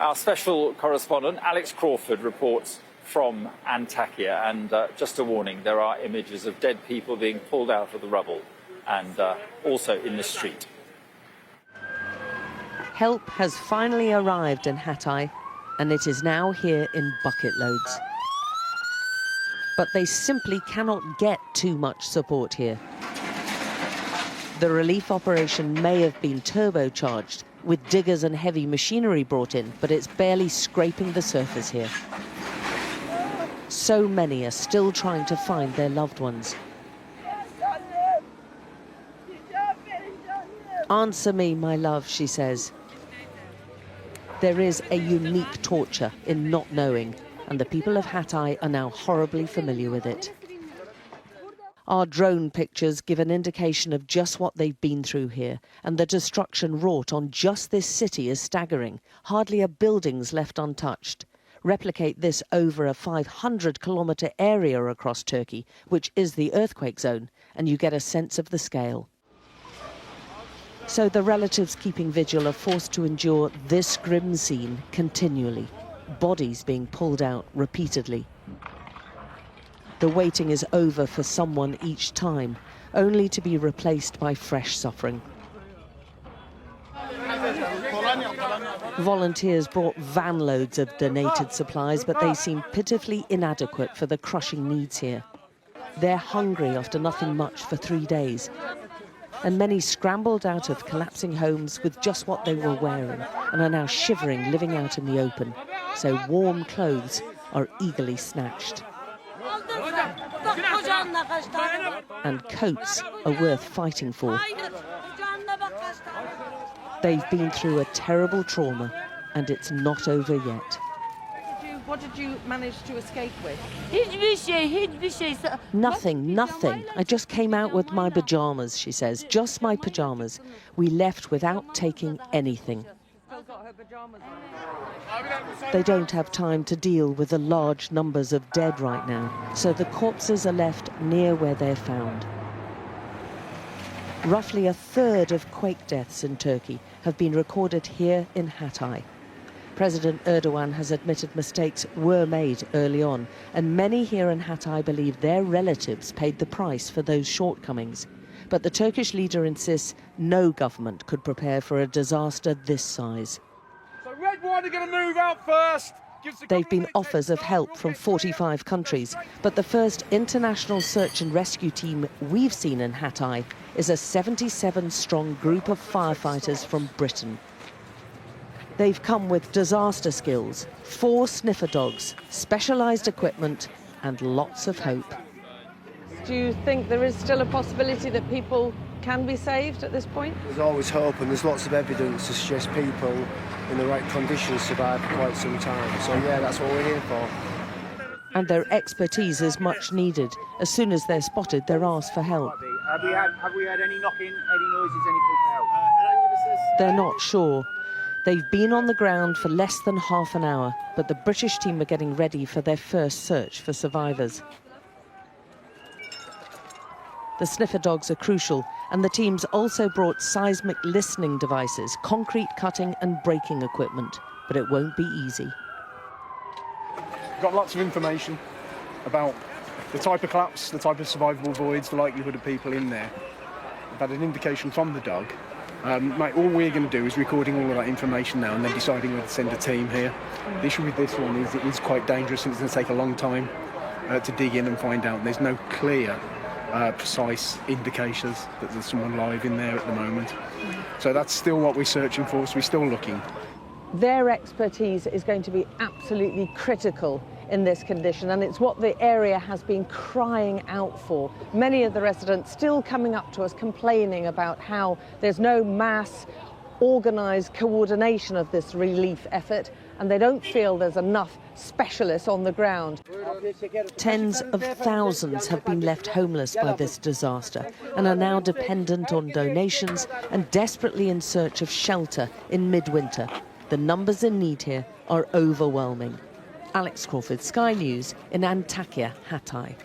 Our special correspondent, Alex Crawford, reports from Antakya. And just a warning, there are images of dead people being pulled out of the rubble and also in the street. Help has finally arrived in Hatay, and it is now here in bucket loads. But they simply cannot get too much support here. The relief operation may have been turbocharged, with diggers and heavy machinery brought in, but it's barely scraping the surface here. So many are still trying to find their loved ones. "Answer me, my love," she says. There is a unique torture in not knowing, and the people of Hatay are now horribly familiar with it. Our drone pictures give an indication of just what they've been through here, and the destruction wrought on just this city is staggering. Hardly a building's left untouched. Replicate this over a 500-kilometre area across Turkey, which is the earthquake zone, and you get a sense of the scale. So the relatives keeping vigil are forced to endure this grim scene continually, bodies being pulled out repeatedly. The waiting is over for someone each time, only to be replaced by fresh suffering. Volunteers brought van loads of donated supplies, but they seem pitifully inadequate for the crushing needs here. They're hungry after nothing much for 3 days, and many scrambled out of collapsing homes with just what they were wearing and are now shivering, living out in the open. So warm clothes are eagerly snatched. And coats are worth fighting for. They've been through a terrible trauma, and it's not over yet. What did you manage to escape with? Nothing, nothing. I just came out with my pyjamas, she says, just my pyjamas. We left without taking anything. They don't have time to deal with the large numbers of dead right now, so the corpses are left near where they're found. Roughly a third of quake deaths in Turkey have been recorded here in Hatay. President Erdogan has admitted mistakes were made early on, and many here in Hatay believe their relatives paid the price for those shortcomings. But the Turkish leader insists no government could prepare for a disaster this size. So Red One are going to move out first. There have been offers of help from 45 countries, but the first international search and rescue team we've seen in Hatay is a 77-strong group of firefighters from Britain. They've come with disaster skills, 4 sniffer dogs, specialised equipment and lots of hope. Do you think there is still a possibility that people can be saved at this point? There's always hope, and there's lots of evidence to suggest people in the right conditions survive for quite some time. So yeah, that's what we're here for. And their expertise is much needed. As soon as they're spotted, they're asked for help. Have we had any knocking, any noises, any people out? They're not sure. They've been on the ground for less than half an hour, but the British team are getting ready for their first search for survivors. The sniffer dogs are crucial, and the teams also brought seismic listening devices, concrete cutting and breaking equipment, but it won't be easy. Got lots of information about the type of collapse, the type of survivable voids, the likelihood of people in there. I've had an indication from the dog. All we're going to do is recording all of that information now and then deciding whether to send a team here. The issue with this one is it is quite dangerous and it's going to take a long time to dig in and find out. There's no clear, precise indications that there's someone live in there at the moment. So that's still what we're searching for, so we're still looking. Their expertise is going to be absolutely critical in this condition, and it's what the area has been crying out for. Many of the residents still coming up to us complaining about how there's no mass organised coordination of this relief effort, and they don't feel there's enough specialists on the ground. Tens of thousands have been left homeless by this disaster and are now dependent on donations and desperately in search of shelter in midwinter. The numbers in need here are overwhelming. Alex Crawford, Sky News in Antakya, Hatay.